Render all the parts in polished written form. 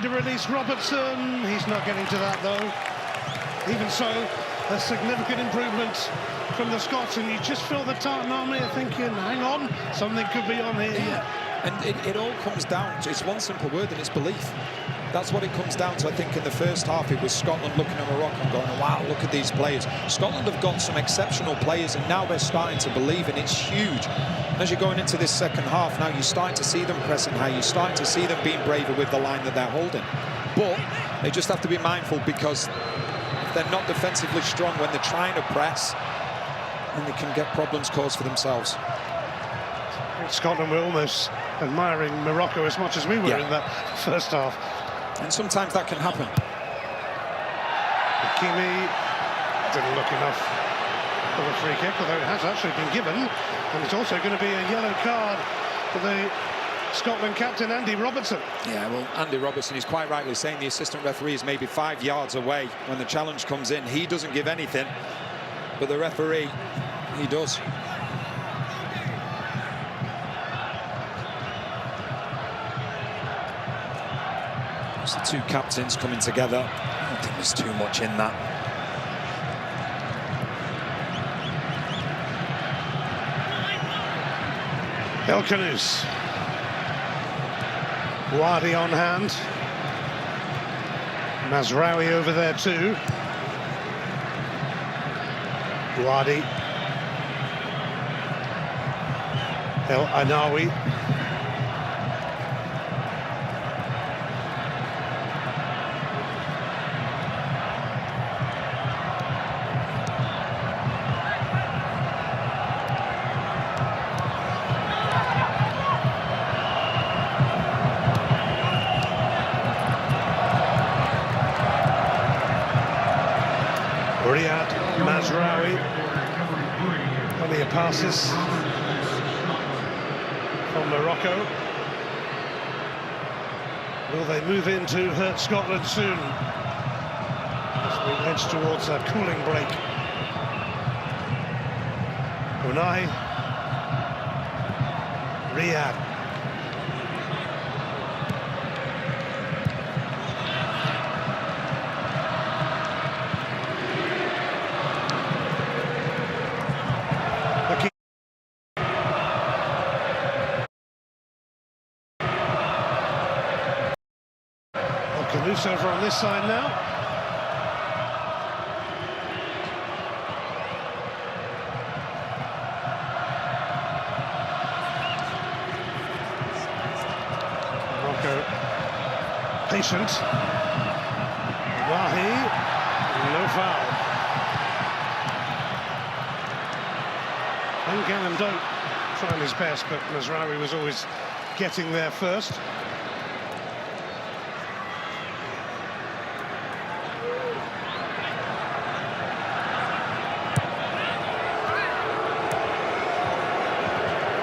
to release Robertson. He's not getting to that, though. Even so, a significant improvement from the Scots, and you just feel the Tartan Army are thinking, hang on, something could be on here. Yeah, and it all comes down to, it's one simple word, and it's belief. That's what it comes down to. I think in the first half it was Scotland looking at Morocco and going, wow, look at these players. Scotland have got some exceptional players, and now they're starting to believe, and it's huge. And as you're going into this second half, now you're starting to see them pressing high, you're starting to see them being braver with the line that they're holding. But they just have to be mindful, because if they're not defensively strong when they're trying to press, then they can get problems caused for themselves. Scotland were almost admiring Morocco as much as we were in that first half. And sometimes that can happen. Hakimi didn't look enough for the free kick, although it has actually been given, and it's also going to be a yellow card for the Scotland captain, Andy Robertson. Yeah, well, Andy Robertson is quite rightly saying the assistant referee is maybe 5 yards away when the challenge comes in. He doesn't give anything, but the referee, he does. It's the two captains coming together. I don't think there's too much in that. El Khanous. Wadi on hand. Mazraoui over there too. Wadi. El Anawi. Mazraoui, plenty of passes from Morocco. Will they move in to hurt Scotland soon as we edge towards a cooling break? Unai, Riyad. Khanous over on this side now. Morocco patient. Wahi, no foul. And Gannon don't trying his best, but Mazraoui was always getting there first.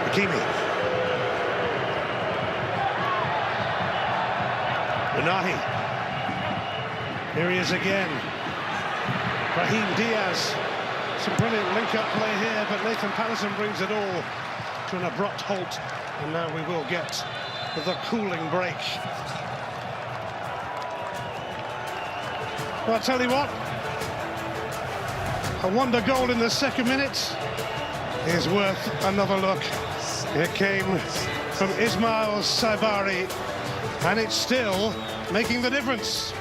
Hakimi. Unahi. Here he is again. Brahim Diaz. Some brilliant link-up play here, but Nathan Patterson brings it all to an abrupt halt. And now we will get the cooling break. Well, I'll tell you what. A wonder goal in the second minute is worth another look. It came from Ismail Saibari, and it's still making the difference.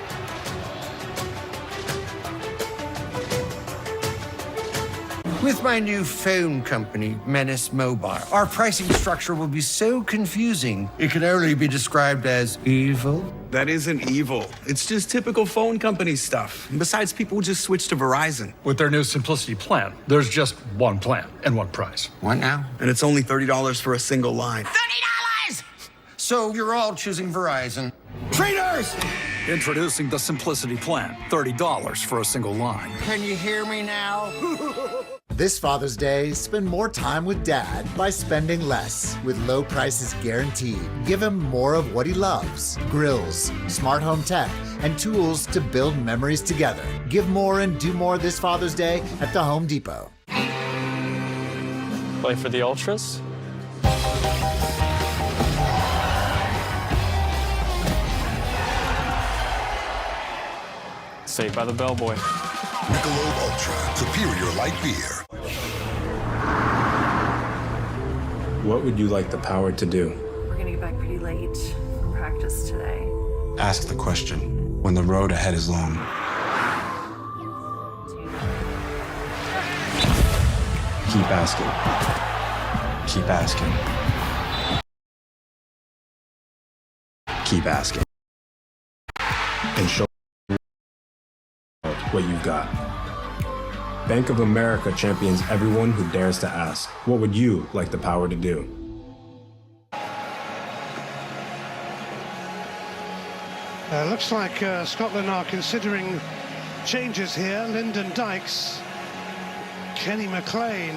With my new phone company, Menace Mobile, our pricing structure will be so confusing, it can only be described as evil. That isn't evil. It's just typical phone company stuff. And besides, people just switch to Verizon. With their new Simplicity plan, there's just one plan and one price. What now? And it's only $30 for a single line. $30! So you're all choosing Verizon. Traitors! Introducing the Simplicity plan, $30 for a single line. Can you hear me now? This Father's Day, spend more time with Dad by spending less with low prices guaranteed. Give him more of what he loves. Grills, smart home tech, and tools to build memories together. Give more and do more this Father's Day at the Home Depot. Play for the Ultras? Saved by the bellboy. Michelob Ultra, superior light beer. What would you like the power to do? We're gonna get back pretty late from practice today. Ask the question when the road ahead is long. Keep asking. Keep asking. Keep asking. And show what you've got. Bank of America champions everyone who dares to ask. What would you like the power to do? Looks like Scotland are considering changes here. Lyndon Dykes, Kenny McLean,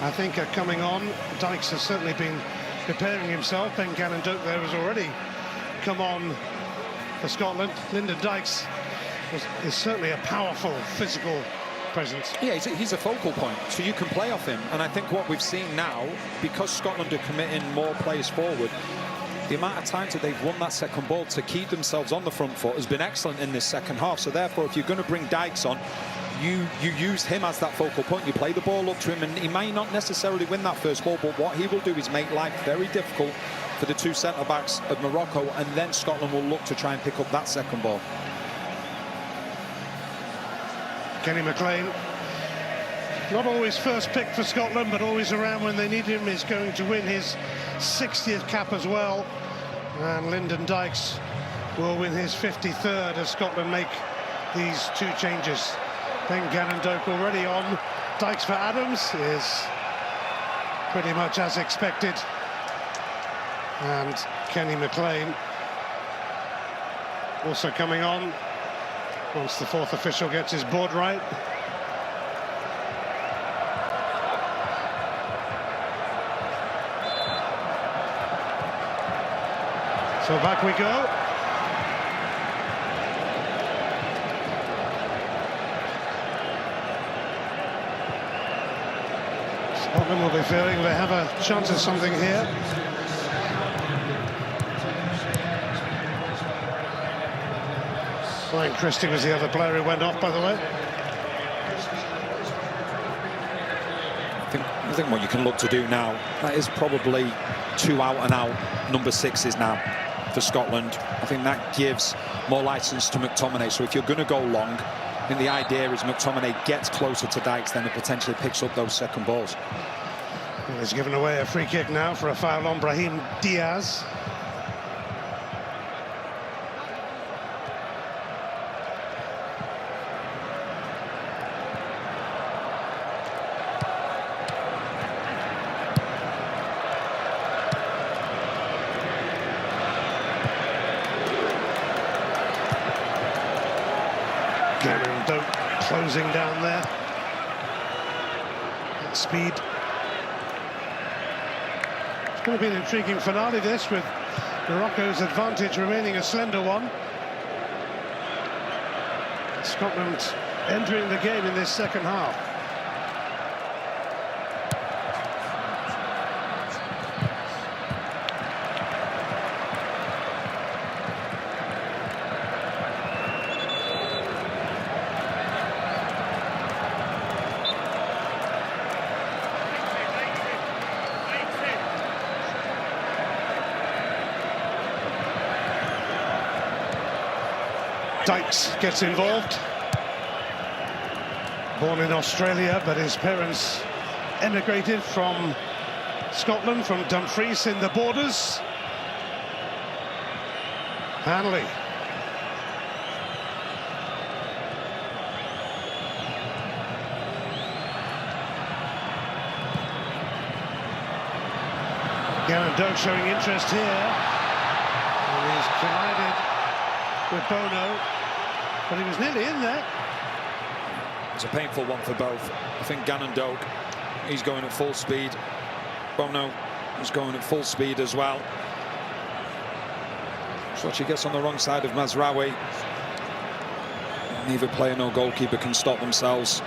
I think, are coming on. Dykes has certainly been preparing himself. Ben Gannon-Doak there has already come on for Scotland. Lyndon Dykes is certainly a powerful physical presence. Yeah, he's a focal point, so you can play off him. And I think what we've seen now, because Scotland are committing more players forward, the amount of times that they've won that second ball to keep themselves on the front foot has been excellent in this second half. So therefore, if you're going to bring Dykes on, you use him as that focal point. You play the ball up to him, and he may not necessarily win that first ball, but what he will do is make life very difficult for the two centre-backs of Morocco, and then Scotland will look to try and pick up that second ball. Kenny McLean, not always first pick for Scotland, but always around when they need him, is going to win his 60th cap as well. And Lyndon Dykes will win his 53rd as Scotland make these two changes. Ben Gannon-Doak already on. Dykes for Adams is pretty much as expected. And Kenny McLean also coming on once the fourth official gets his board right. So back we go. Scotland will be feeling they have a chance of something here. Ryan Christie was the other player who went off, by the way. I think what you can look to do now, that is probably two out-and-out number sixes now for Scotland. I think that gives more licence to McTominay. So if you're going to go long, I think the idea is McTominay gets closer to Dykes, then it potentially picks up those second balls. Well, he's given away a free kick now for a foul on Brahim Diaz. Gannon-Doak closing down there at speed. It's going to be an intriguing finale, this, with Morocco's advantage remaining a slender one. Scotland entering the game in this second half. Dykes gets involved. Born in Australia, but his parents emigrated from Scotland, from Dumfries in the Borders. Hanley. Gannon-Doak showing interest here. And he's collided with Bono, but he was nearly in there. It's a painful one for both. I think Gannon-Doak, he's going at full speed. Bono is going at full speed as well. So she gets on the wrong side of Mazraoui. Neither player nor goalkeeper can stop themselves.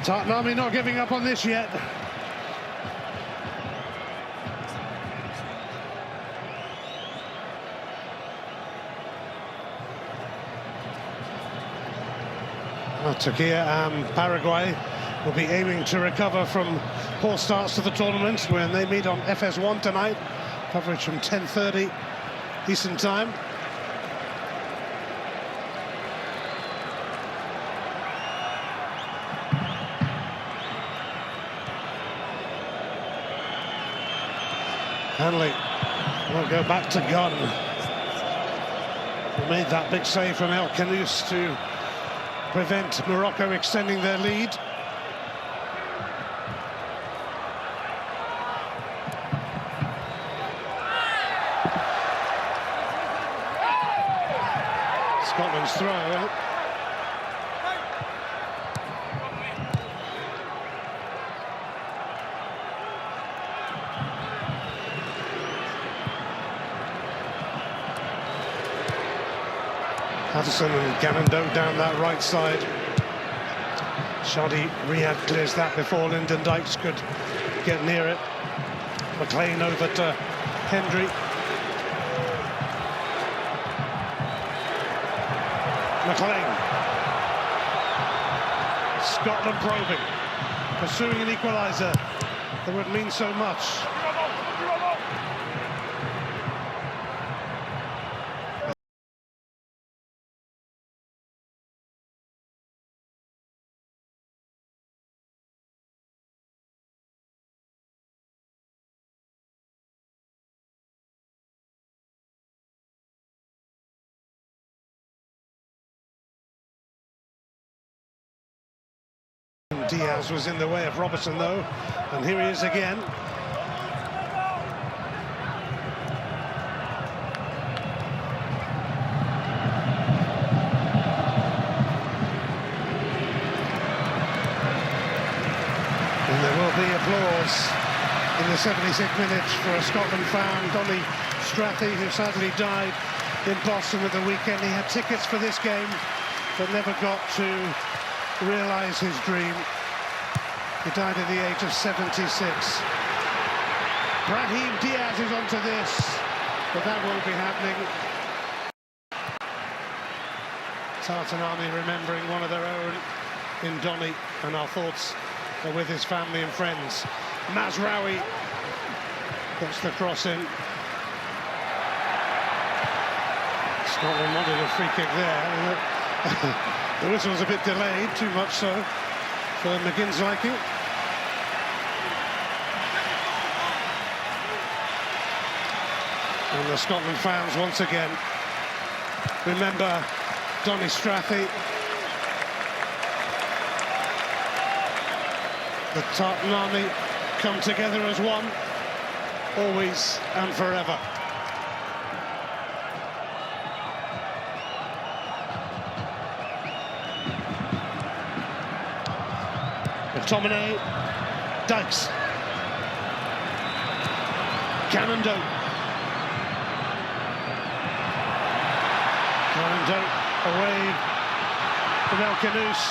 Tartan Army not giving up on this yet. Turkey and Paraguay will be aiming to recover from poor starts to the tournament when they meet on FS1 tonight. Coverage from 10:30 Eastern Time. Hanley will go back to gun. He made that big save from El Khanous to prevent Morocco extending their lead. Scotland's throw. Patterson and Ganondon down that right side. Shadi Riyad clears that before Lyndon Dykes could get near it. McLean over to Hendry. McLean. Scotland probing, pursuing an equaliser that would mean so much. Diaz was in the way of Robertson though, and here he is again. And there will be applause in the 76th minute for a Scotland fan, Donny Strathy, who sadly died in Boston at the weekend. He had tickets for this game, but never got to realise his dream. He died at the age of 76. Brahim Diaz is onto this, but that won't be happening. Tartan Army remembering one of their own in Donny, and our thoughts are with his family and friends. Mazraoui gets the cross in. Scotland wanted a free kick there. The whistle was a bit delayed, too much so for McGinn's liking. And the Scotland fans once again remember Donny Strathy. The Tartan Army come together as one, always and forever. McTominay, Dykes, Ganondon, away from El Khanous.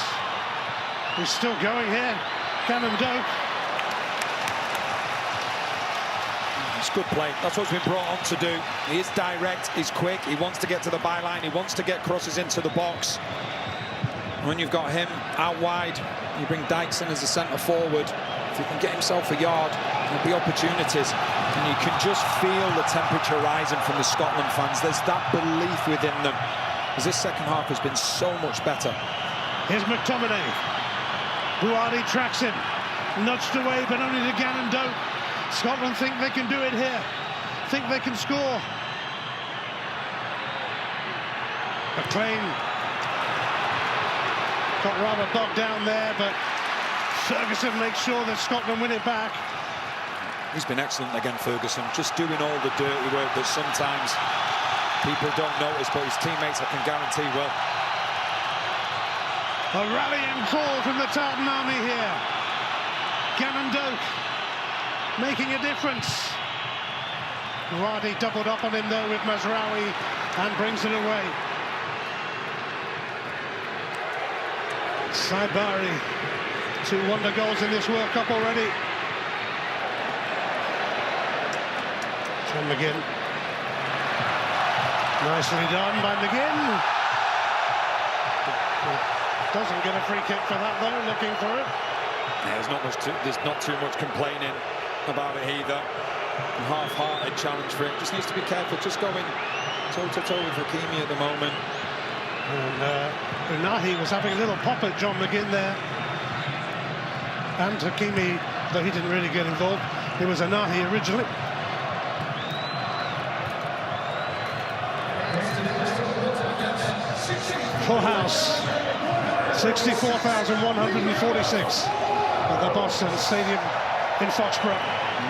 He's still going here. Ganondon. It's good play. That's what he's been brought on to do. He is direct, he's quick, he wants to get to the byline, he wants to get crosses into the box. When you've got him out wide, you bring Dykes in as a centre forward. If he can get himself a yard, there'll be opportunities. And you can just feel the temperature rising from the Scotland fans. There's that belief within them, as this second half has been so much better. Here's McTominay. Buhari tracks him. Nudged away, but only to Ganondon. Scotland think they can do it here. Think they can score. McLean got rather bogged down there, but Ferguson makes sure that Scotland win it back. He's been excellent again, Ferguson, just doing all the dirty work that sometimes people don't notice, but his teammates, I can guarantee, will. A rallying call from the Tartan Army here. Ganondon making a difference. Buhari doubled up on him though with Mazraoui and brings it away. Saibari 2 wonder goals in this World Cup already. John McGinn. Nicely done by McGinn. Doesn't get a free kick for that though, looking for it. Yeah, there's not too much complaining about it either. A half-hearted challenge for him. Just needs to be careful, just going toe-to-toe with Hakimi at the moment. And Unahi was having a little pop at John McGinn there. And Hakimi, though he didn't really get involved, it was Unahi originally. Full house, 64,146 at the Boston Stadium in Foxborough.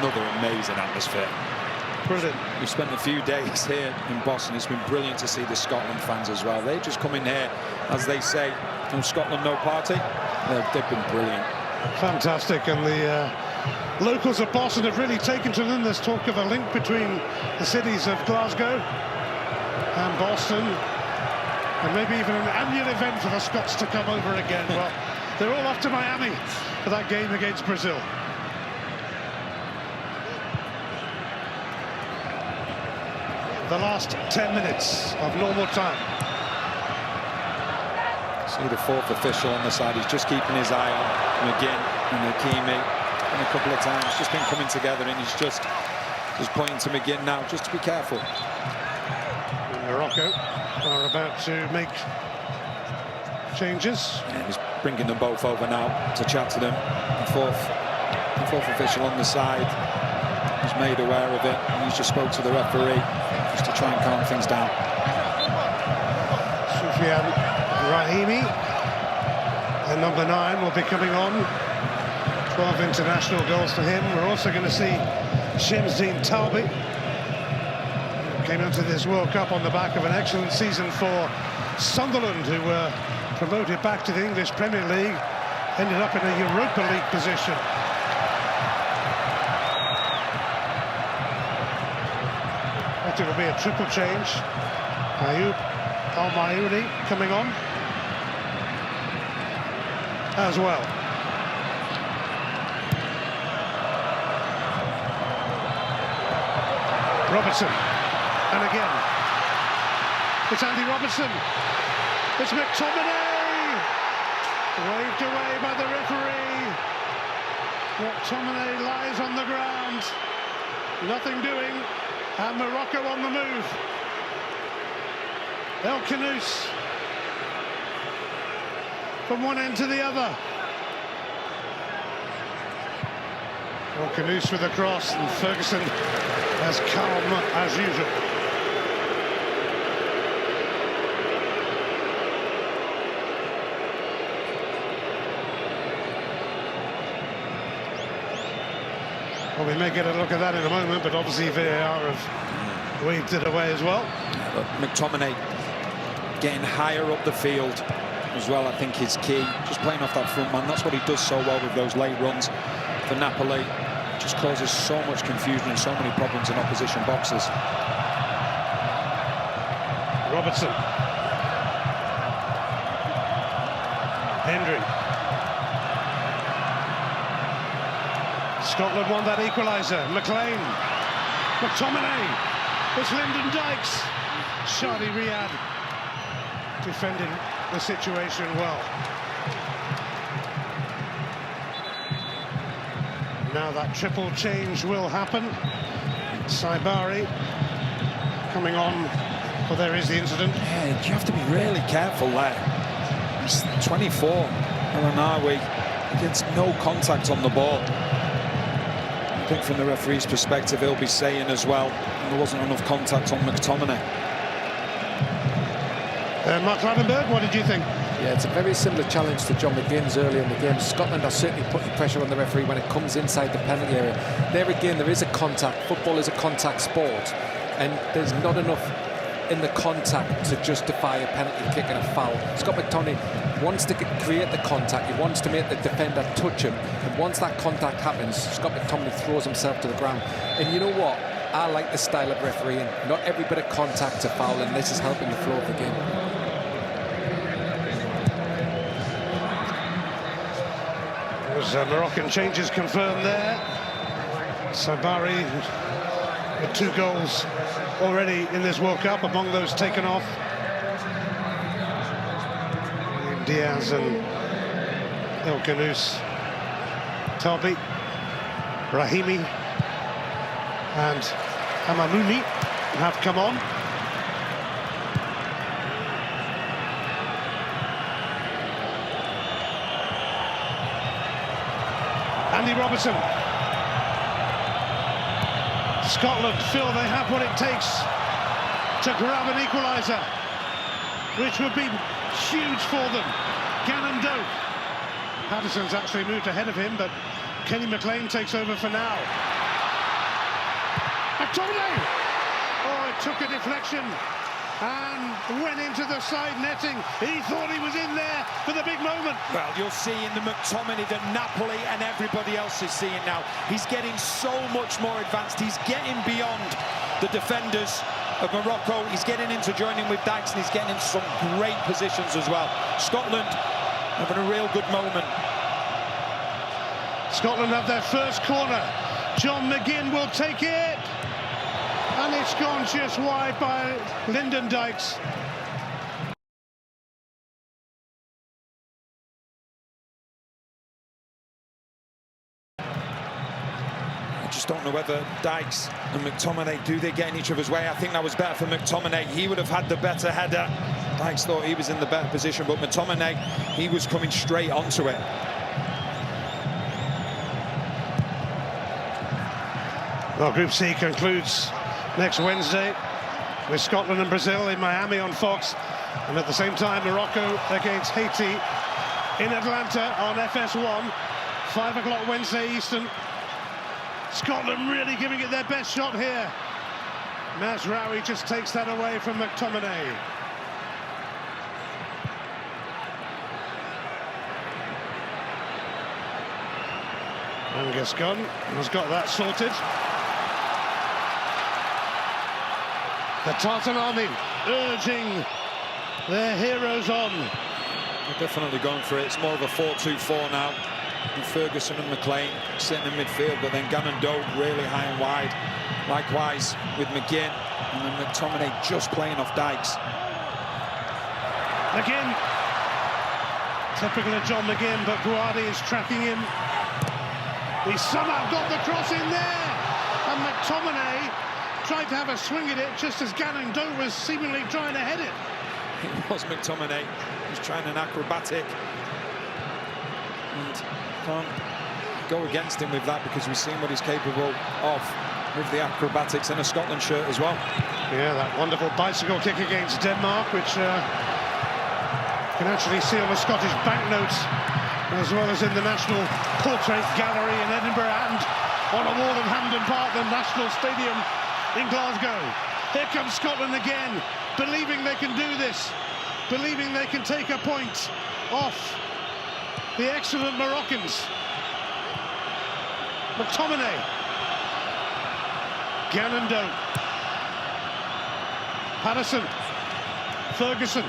Another amazing atmosphere. Brilliant. We've spent a few days here in Boston. It's been brilliant to see the Scotland fans as well. They just come in here, as they say, no Scotland, no party. They've been brilliant. Fantastic, and the locals of Boston have really taken to them. There's talk of a link between the cities of Glasgow and Boston, and maybe even an annual event for the Scots to come over again. Well, they're all off to Miami for that game against Brazil. The last 10 minutes of normal time. See the 4th official on the side. He's just keeping his eye on McGinn and Hakimi. And a couple of times just been coming together, and he's just pointing to McGinn now, just to be careful. Morocco are about to make changes. And he's bringing them both over now to chat to them. The fourth official on the side is made aware of it, and he's just spoke to the referee just to try and calm things down. Soufiane Brahimi, and number 9 will be coming on. 12 international goals for him. We're also going to see Shamsdeen Talbi. Came into this World Cup on the back of an excellent season for Sunderland, who were promoted back to the English Premier League, ended up in a Europa League position. It will be a triple change. Ayoub Al-Mayouni coming on as well. Robertson, and again it's Andy Robertson. It's McTominay, waved away by the referee. McTominay lies on the ground, nothing doing, and Morocco on the move. El Khanous from one end to the other. El Khanous with a cross, and Ferguson as calm as usual. Well, we may get a look at that in a moment, but obviously VAR have waved it away as well. Yeah, but McTominay getting higher up the field as well, I think, is key. Just playing off that front man, that's what he does so well with those late runs for Napoli. Just causes so much confusion and so many problems in opposition boxes. Robertson. Hendry. Scotland won that equaliser. McLean. McTominay. It's Lyndon Dykes. Shadi Riyad defending the situation well. Now that triple change will happen. Saibari coming on. Well, there is the incident. Yeah, you have to be really careful there. It's 24, Aranawi, against no contact on the ball. I think from the referee's perspective, he'll be saying as well, there wasn't enough contact on McTominay. Mark Ladenberg, what did you think? Yeah, it's a very similar challenge to John McGinn's earlier in the game. Scotland are certainly putting pressure on the referee when it comes inside the penalty area. There again, there is a contact. Football is a contact sport, and there's not enough in the contact to justify a penalty kick and a foul. Scott McTominay wants to create the contact. He wants to make the defender touch him, and once that contact happens, Scott McTominay throws himself to the ground. And you know what? I like the style of refereeing. Not every bit of contact's a foul, and this is helping the flow of the game. There's Moroccan changes confirmed there. Sabari with 2 goals already in this World Cup, among those taken off. Diaz and El Ghanous, Tabi, Rahimi and Amamouni have come on. Andy Robertson. Scotland feel they have what it takes to grab an equaliser, which would be huge for them. Gannon Doak. Patterson's actually moved ahead of him, but Kenny McLean takes over for now. McTominay! Oh, it took a deflection and went into the side netting. He thought he was in there for the big moment. Well, you'll see in the McTominay that Napoli and everybody else is seeing now. He's getting so much more advanced. He's getting beyond the defenders of Morocco. He's getting into joining with Dykes, and he's getting into some great positions as well. Scotland having a real good moment. Scotland have their first corner. John McGinn will take it. And it's gone just wide by Lyndon Dykes. I just don't know whether Dykes and McTominay, do they get in each other's way? I think that was better for McTominay. He would have had the better header. Dykes thought he was in the better position, but McTominay, he was coming straight onto it. Well, Group C concludes next Wednesday with Scotland and Brazil in Miami on Fox, and at the same time Morocco against Haiti in Atlanta on FS1, 5 o'clock Wednesday Eastern. Scotland really giving it their best shot here. Mazraoui just takes that away from McTominay. And Gascon has got that sorted. The Tartan Army urging their heroes on. They're definitely going for it. It's more of a 4-2-4 now. And Ferguson and McLean sitting in midfield, but then Gannon Doak really high and wide. Likewise with McGinn, and then McTominay just playing off Dykes. McGinn. Typical of John McGinn, but Guardi is tracking him. He somehow got the cross in there. And McTominay tried to have a swing at it just as Gannon Doak was seemingly trying to head it. It was McTominay. He was trying an acrobatic. And can't go against him with that, because we've seen what he's capable of with the acrobatics in a Scotland shirt as well. Yeah, that wonderful bicycle kick against Denmark, which can actually see on the Scottish banknotes, as well as in the National Portrait Gallery in Edinburgh and on a wall in Hampden Park, the National Stadium in Glasgow. Here comes Scotland again, believing they can do this, believing they can take a point off the excellent Moroccans. McTominay. Gannon Doak. Patterson. Ferguson.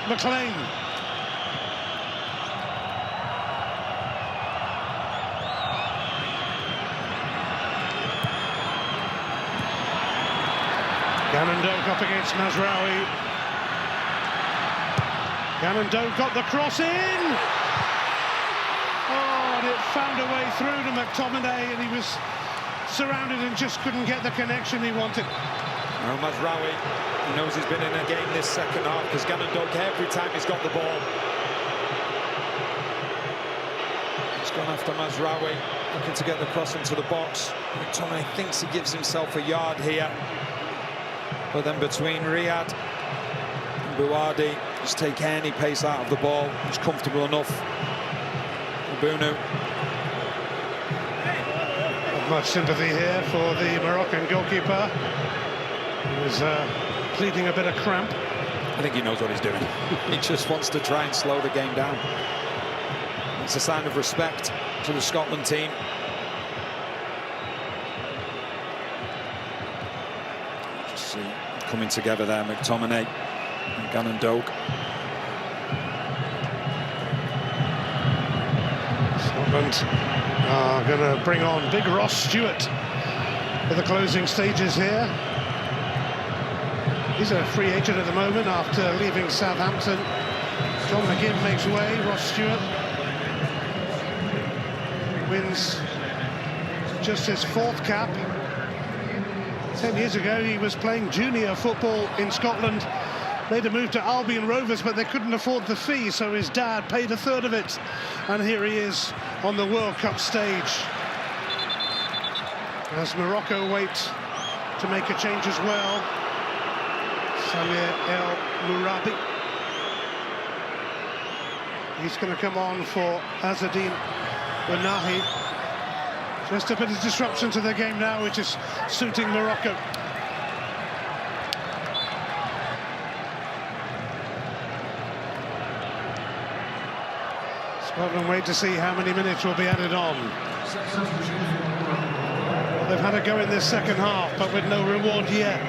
McLean. Gannon Doak up against Mazraoui. Gannon Doak got the cross in. Oh, and it found a way through to McTominay, and he was surrounded and just couldn't get the connection he wanted. Well, Mazraoui, he knows he's been in a game this second half, because Gannon Doak, every time he's got the ball, he's gone after Mazraoui, looking to get the cross into the box. McTominay thinks he gives himself a yard here, but then between Riyad and Buardi, just take any pace out of the ball. It's comfortable enough. Bunu. Not much sympathy here for the Moroccan goalkeeper. He was pleading a bit of cramp. I think he knows what he's doing. He just wants to try and slow the game down. It's a sign of respect to the Scotland team. Just see coming together there, McTominay and Gannon Doak. Scotland are going to bring on big Ross Stewart for the closing stages here. He's a free agent at the moment after leaving Southampton. John McGinn makes way. Ross Stewart wins just his 4th cap. 10 years ago he was playing junior football in Scotland, made a move to Albion Rovers, but they couldn't afford the fee, so his dad paid 1/3 of it, and here he is on the World Cup stage as Morocco wait to make a change as well. Samir El Mourabi, he's going to come on for Azzedine Ounahi. Just a bit of disruption to the game now, which is suiting Morocco. Scotland wait to see how many minutes will be added on. Well, they've had a go in this second half, but with no reward yet.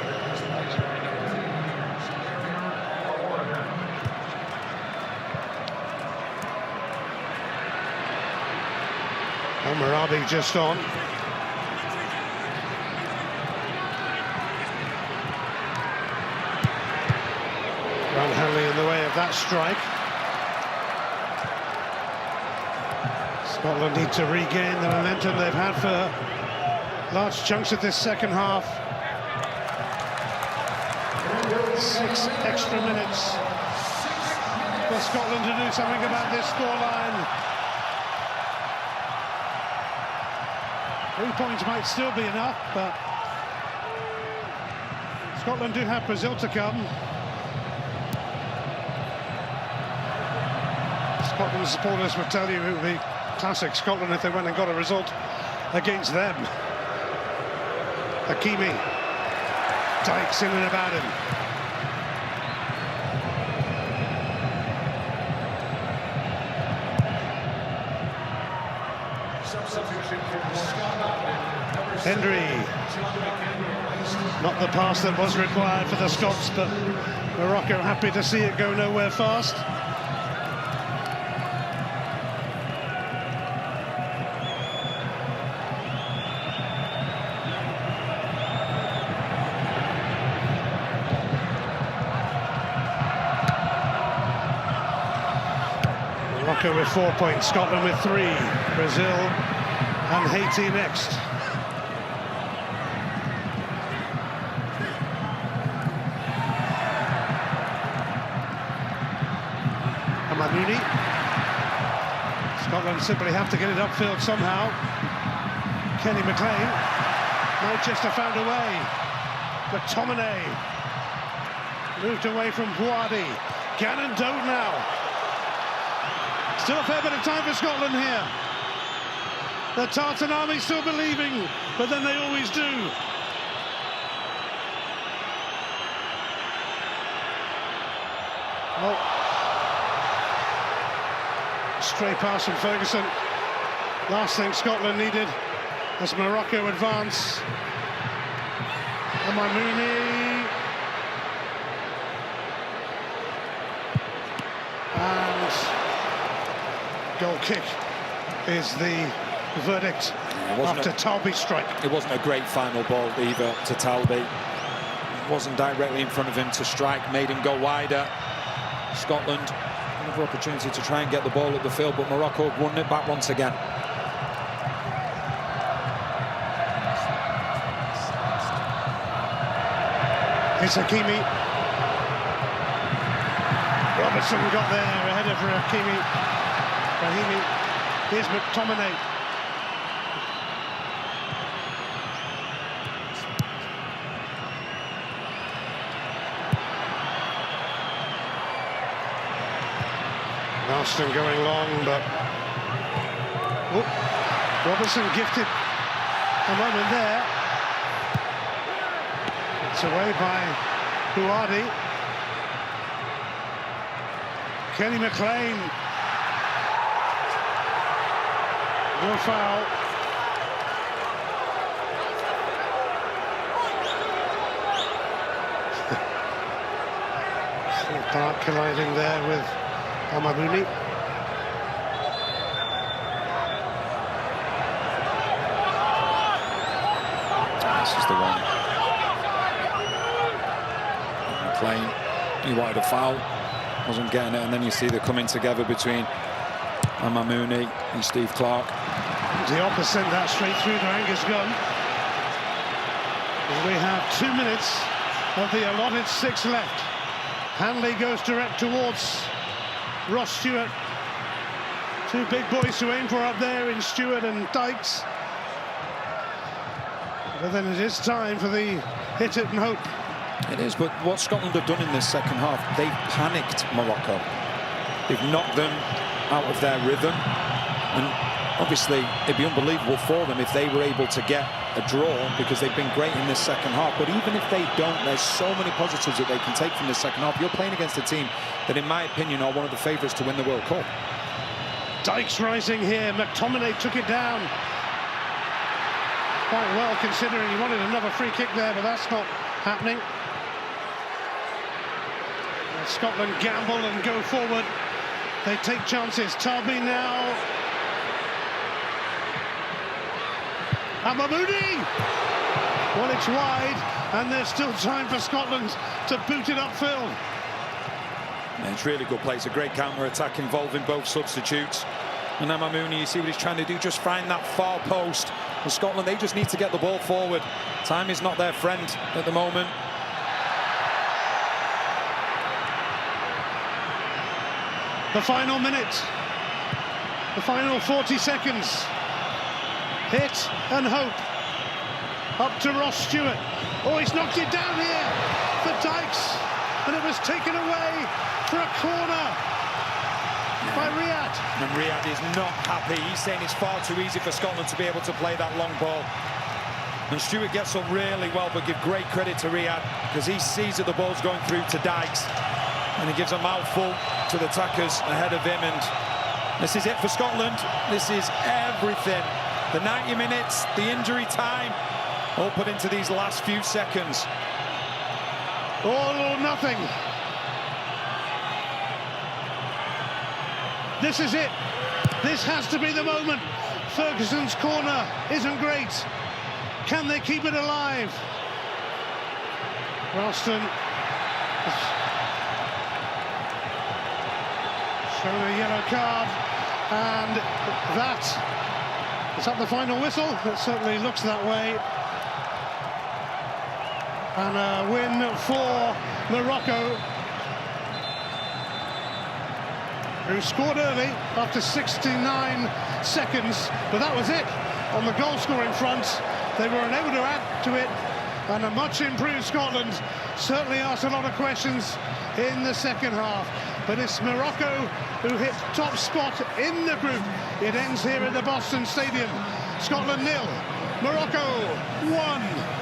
El Mourabi just on. Grant Hanley in the way of that strike. Scotland need to regain the momentum they've had for large chunks of this second half. 6 extra minutes for Scotland to do something about this scoreline. 3 points might still be enough, but Scotland do have Brazil to come. Scotland supporters would tell you it would be classic Scotland if they went and got a result against them. Hakimi dikes in and about him. Hendry, not the pass that was required for the Scots, but Morocco happy to see it go nowhere fast. Morocco with 4 points, Scotland with 3, Brazil and Haiti next. Mooney. Scotland simply have to get it upfield somehow. Kenny McLean might just have found a way. McTominay moved away from Bouadi. Gannon don't now. Still a fair bit of time for Scotland here. The Tartan Army still believing, but then they always do. Well, stray pass from Ferguson. Last thing Scotland needed as Morocco advance. Mooney. And goal kick is the verdict after Talby's strike. It wasn't a great final ball either to Talby. It wasn't directly in front of him to strike, made him go wider. Scotland, another opportunity to try and get the ball up the field, but Morocco won it back once again. It's Hakimi. Robertson got there ahead of Rahimi. Here's McTominay. Ralston going long, but Robertson gifted a moment there. It's away by Bouadi. Kenny McLean. No foul. Clark colliding there with Mooney. playing. He wanted a foul, wasn't getting it, and then you see the coming together between Amamouni and Steve Clark. Diop sent that straight through to Angus Gunn. We have 2 minutes of the allotted 6 left. Hanley goes direct towards Ross Stewart. 2 big boys to aim for up there in Stewart and Dykes. But then it is time for the hit it and hope. It is, but what Scotland have done in this second half, they've panicked Morocco. They've knocked them out of their rhythm. And obviously, it'd be unbelievable for them if they were able to get a draw, because they've been great in this second half. But even if they don't, there's so many positives that they can take from this second half. You're playing against a team that, in my opinion, are one of the favourites to win the World Cup. Dykes rising here. McTominay took it down. Quite well, considering he wanted another free kick there, but that's not happening. Scotland gamble and go forward. They take chances. Tarby now. Amamouni! Well, it's wide, and there's still time for Scotland to boot it upfield. And it's really good play. It's a great counter-attack involving both substitutes. And Amamouni, you see what he's trying to do, just find that far post. For Scotland, they just need to get the ball forward. Time is not their friend at the moment. The final minute. The final 40 seconds. Hit and hope. Up to Ross Stewart. Oh, he's knocked it down here for Dykes. And it was taken away for a corner by Riyad. And Riyad is not happy. He's saying it's far too easy for Scotland to be able to play that long ball. And Stewart gets up really well, but give great credit to Riyad, because he sees that the ball's going through to Dykes. And he gives a mouthful to the attackers ahead of him. And this is it for Scotland. This is everything. The 90 minutes, the injury time, all put into these last few seconds. All or nothing. This is it. This has to be the moment. Ferguson's corner isn't great. Can they keep it alive? Ralston shown a yellow card, and that is that the final whistle. It certainly looks that way. And a win for Morocco, who scored early after 69 seconds, but that was it on the goal-scoring front. They were unable to add to it, and a much improved Scotland certainly asked a lot of questions in the second half. But it's Morocco who hit top spot in the group. It ends here at the Boston Stadium. Scotland 0, Morocco 1.